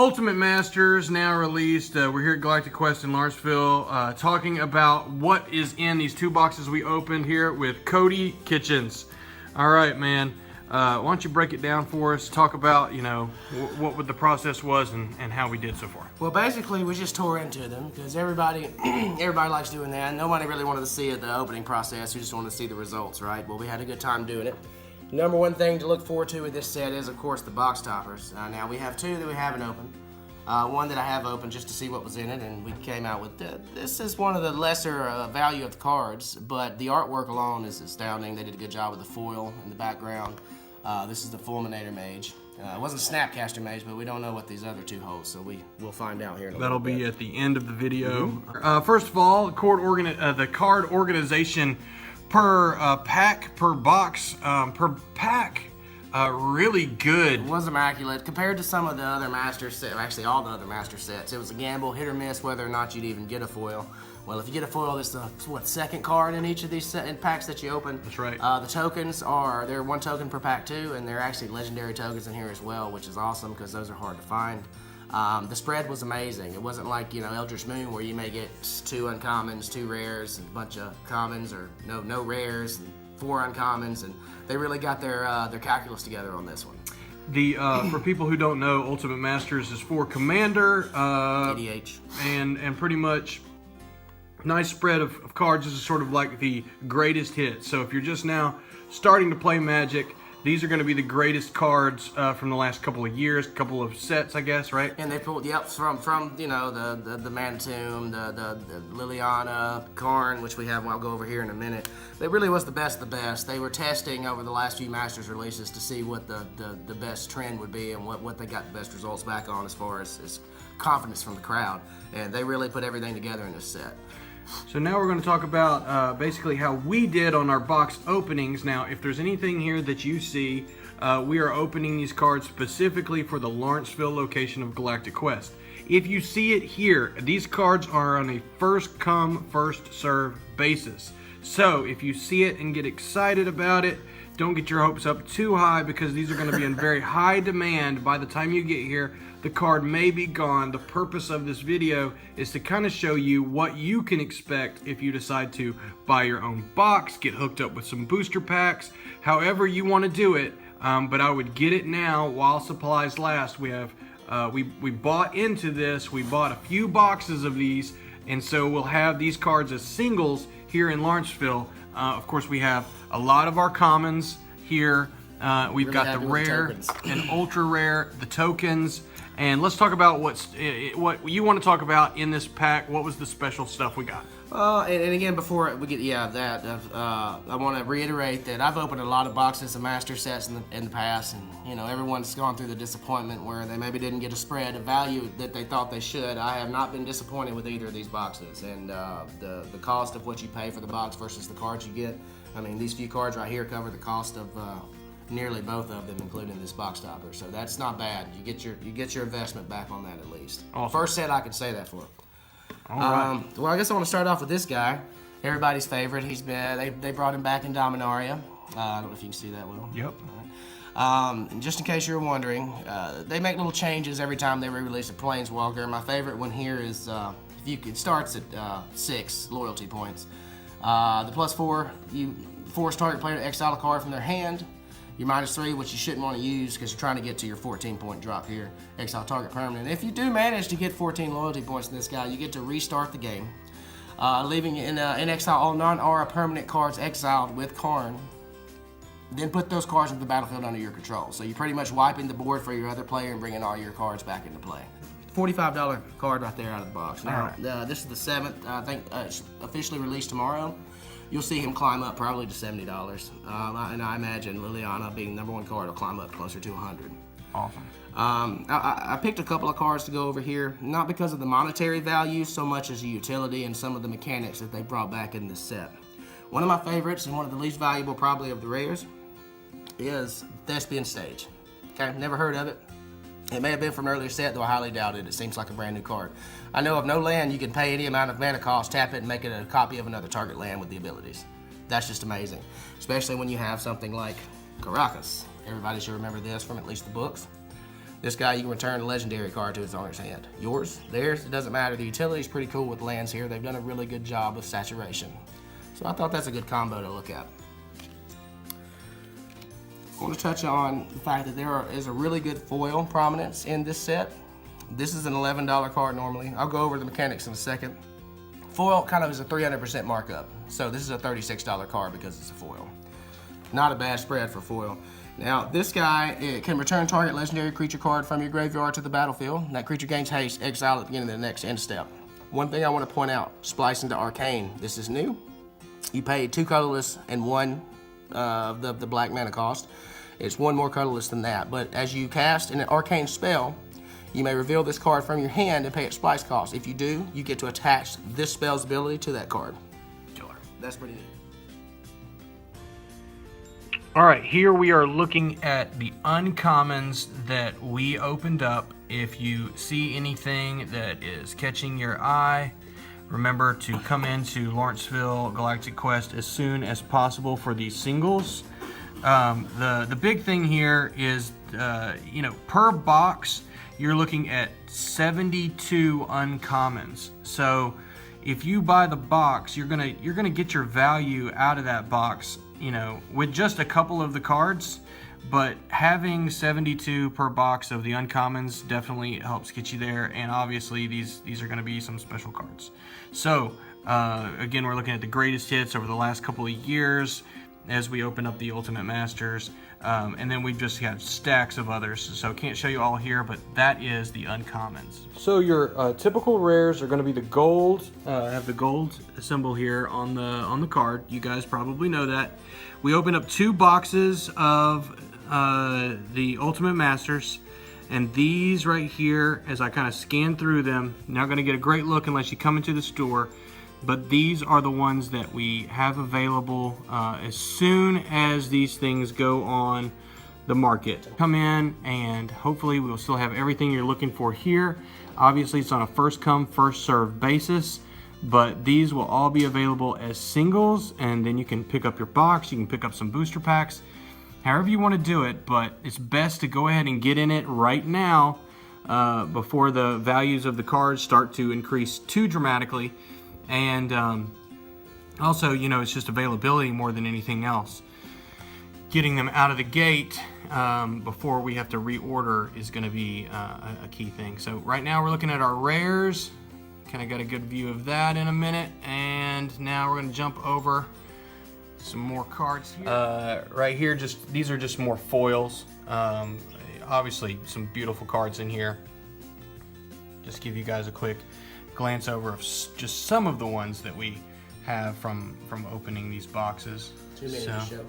Ultimate Masters now released. We're here at Galactic Quest in Lawrenceville talking about what is in these 2 boxes we opened here with Cody Kitchens. All right, man. Why don't you break it down for us? Talk about, you know, what the process was and how we did so far. Well, basically, we just tore into them because everybody likes doing that. Nobody really wanted to see it, the opening process. We just wanted to see the results, right? Well, we had a good time doing it. Number one thing to look forward to with this set is, of course, the box toppers. Now, we have 2 that we haven't opened. One that I have opened just to see what was in it, and we came out with this is one of the lesser value of the cards, but the artwork alone is astounding. They did a good job with the foil in the background. This is the Fulminator Mage. It wasn't Snapcaster Mage, but we don't know what these other 2 hold, so we'll find out here in a little bit. That'll be at the end of the video. First of all, the card organization per pack, per box, per pack, really good. It was immaculate compared to some of the other master sets, actually all the other master sets. It was a gamble, hit or miss, whether or not you'd even get a foil. Well, if you get a foil, it's the second card in each of these packs that you open. That's right. The tokens they're 1 token per pack too, and they're actually legendary tokens in here as well, which is awesome because those are hard to find. The spread was amazing. It wasn't like, you know, Eldritch Moon where you may get 2 uncommons, 2 rares, and a bunch of commons, or no rares, and 4 uncommons, and they really got their calculus together on this one. The for people who don't know, Ultimate Masters is for Commander, EDH, and pretty much nice spread of cards. This is sort of like the greatest hits. So if you're just now starting to play Magic, these are going to be the greatest cards from the last couple of years, couple of sets, I guess, right? And they pulled, yep, from you know, the Mantomb, the Liliana, Karn, which we have, I'll go over here in a minute. It really was the best of the best. They were testing over the last few Masters releases to see what the best trend would be and what they got the best results back on as far as confidence from the crowd. And they really put everything together in this set. So now we're going to talk about basically how we did on our box openings. Now, if there's anything here that you see, we are opening these cards specifically for the Lawrenceville location of Galactic Quest. If you see it here, these cards are on a first come, first serve basis. So if you see it and get excited about it, don't get your hopes up too high because these are going to be in very high demand. By the time you get here, the card may be gone. The purpose of this video is to kind of show you what you can expect if you decide to buy your own box, get hooked up with some booster packs, however you want to do it. But I would get it now while supplies last. We have we bought into this. We bought a few boxes of these, and so we'll have these cards as singles here in Lawrenceville. Of course, we have a lot of our commons here. We've Really got the rare and ultra rare, the tokens. And let's talk about what you want to talk about in this pack. What was the special stuff we got? And again, before we get that, I want to reiterate that I've opened a lot of boxes of master sets in the past, and you know, everyone's gone through the disappointment where they maybe didn't get a spread of value that they thought they should. I have not been disappointed with either of these boxes, and the cost of what you pay for the box versus the cards you get. I mean, these few cards right here cover the cost of nearly both of them, including this box topper. So that's not bad. You get your investment back on that at least. Awesome. First set I could say that for. All right. Well, I guess I want to start off with this guy, everybody's favorite. He's been they brought him back in Dominaria. I don't know if you can see that well. Yep. And just in case you're wondering, they make little changes every time they re-release a Planeswalker. My favorite one here is it starts at 6 loyalty points. The +4, you force target player to exile a card from their hand. Your -3, which you shouldn't want to use because you're trying to get to your 14-point drop here. Exile target permanent. If you do manage to get 14 loyalty points in this guy, you get to restart the game, leaving in exile all non-aura permanent cards exiled with Karn. Then put those cards into the battlefield under your control. So you're pretty much wiping the board for your other player and bringing all your cards back into play. $45 card right there out of the box. Now, this is the 7th. I think it's officially released tomorrow. You'll see him climb up probably to $70. And I imagine Liliana, being #1 card, will climb up closer to 100. Awesome. I picked a couple of cards to go over here, not because of the monetary value so much as the utility and some of the mechanics that they brought back in this set. One of my favorites and one of the least valuable probably of the rares is Thespian Stage. Okay, never heard of it. It may have been from an earlier set, though I highly doubt it. It seems like a brand new card. I know of no land you can pay any amount of mana cost, tap it, and make it a copy of another target land with the abilities. That's just amazing, especially when you have something like Caracas. Everybody should remember this from at least the books. This guy, you can return a legendary card to its owner's hand. Yours, theirs, it doesn't matter. The utility's pretty cool with lands here. They've done a really good job of saturation. So I thought that's a good combo to look at. I want to touch on the fact that there is a really good foil prominence in this set. This is an $11 card normally. I'll go over the mechanics in a second. Foil kind of is a 300% markup. So this is a $36 card because it's a foil. Not a bad spread for foil. Now, this guy, it can return target legendary creature card from your graveyard to the battlefield. And that creature gains haste, exile at the beginning of the next end step. One thing I want to point out, splice into Arcane. This is new. You pay 2 colorless and 1 of the black mana cost. It's 1 more colorless than that. But as you cast an Arcane spell, you may reveal this card from your hand and pay its splice cost. If you do, you get to attach this spell's ability to that card. Killer. That's pretty neat. All right, here we are looking at the uncommons that we opened up. If you see anything that is catching your eye, remember to come into Lawrenceville Galactic Quest as soon as possible for these singles. The big thing here is, per box, you're looking at 72 uncommons. So if you buy the box, you're gonna get your value out of that box, with just a couple of the cards, but having 72 per box of the uncommons definitely helps get you there. And obviously these are going to be some special cards. So again, we're looking at the greatest hits over the last couple of years as we open up the Ultimate Masters, and then we've just got stacks of others, so can't show you all here, but that is the uncommons. So your typical rares are going to be the gold. I have the gold symbol here on the card. You guys probably know that. We opened up 2 boxes of the Ultimate Masters, and these right here, as I kind of scan through them, you're not going to get a great look unless you come into the store. But these are the ones that we have available as soon as these things go on the market. Come in and hopefully we'll still have everything you're looking for here. Obviously it's on a first come, first served basis, but these will all be available as singles, and then you can pick up your box, you can pick up some booster packs, however you want to do it, but it's best to go ahead and get in it right now before the values of the cards start to increase too dramatically. And also, it's just availability more than anything else. Getting them out of the gate before we have to reorder is going to be a key thing. So right now we're looking at our rares. Kind of got a good view of that in a minute. And now we're going to jump over some more cards here. Right here, these are just more foils. Obviously, some beautiful cards in here. Just give you guys a quick glance over of just some of the ones that we have from opening these boxes. Too many to show.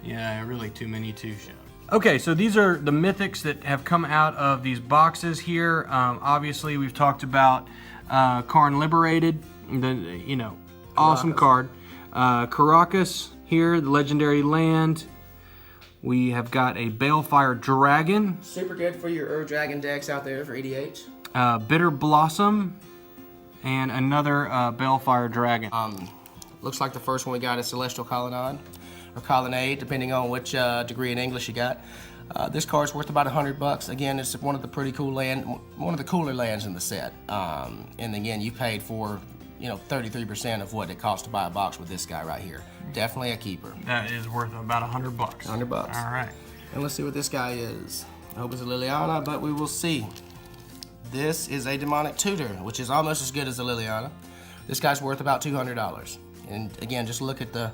Yeah, really too many to show. Okay, so these are the mythics that have come out of these boxes here. Obviously, we've talked about Karn Liberated, awesome card. Caracas here, the legendary land. We have got a Balefire Dragon. Super good for your Ur Dragon decks out there for EDH. Bitter Blossom. And another Balefire Dragon. Looks like the first one we got is Celestial Colonnade, or Colonnade, depending on which degree in English you got. This card's worth about $100. Again, it's one of the pretty cool one of the cooler lands in the set. And again, you paid for 33% of what it costs to buy a box with this guy right here. Definitely a keeper. That is worth about $100. $100. All right. And let's see what this guy is. I hope it's a Liliana, but we will see. This is a Demonic Tutor, which is almost as good as a Liliana. This guy's worth about $200. And again, just look at the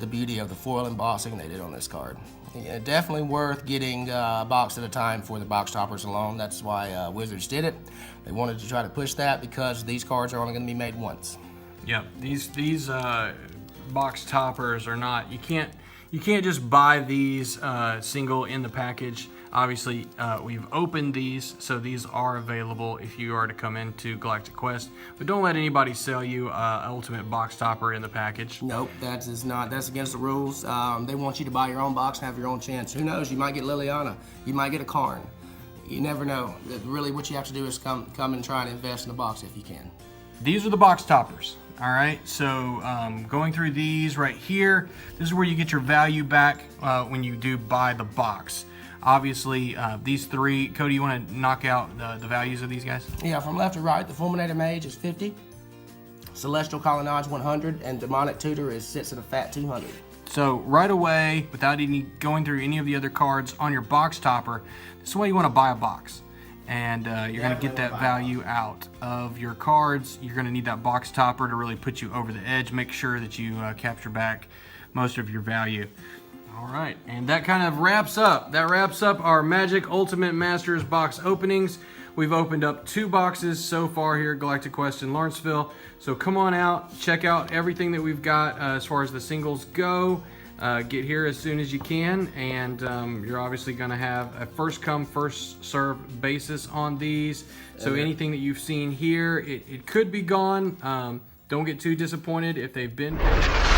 beauty of the foil embossing they did on this card. Yeah, definitely worth getting a box at a time for the box toppers alone. That's why Wizards did it. They wanted to try to push that because these cards are only going to be made once. Yep, these box toppers are not. You can't just buy these single in the package. Obviously, we've opened these, so these are available if you are to come into Galactic Quest. But don't let anybody sell you an ultimate box topper in the package. Nope, that is not. That's against the rules. They want you to buy your own box and have your own chance. Who knows? You might get Liliana. You might get a Karn. You never know. Really, what you have to do is come and try and invest in the box if you can. These are the box toppers. All right, so going through these right here, this is where you get your value back when you do buy the box. Obviously, these three, Cody, you want to knock out the values of these guys? Yeah, from left to right, the Fulminator Mage is 50, Celestial Colonnade 100, and Demonic Tutor sits at a fat 200. So right away, without going through any of the other cards on your box topper, this is why you want to buy a box. And you're going to get that value out of your cards. You're going to need that box topper to really put you over the edge. Make sure that you capture back most of your value. All right, and that kind of wraps up. That wraps up our Magic Ultimate Masters box openings. We've opened up 2 boxes so far here at Galactic Quest in Lawrenceville. So come on out, check out everything that we've got as far as the singles go. Get here as soon as you can, and you're obviously going to have a first come, first serve basis on these. So anything that you've seen here, it could be gone. Don't get too disappointed if they've been picked.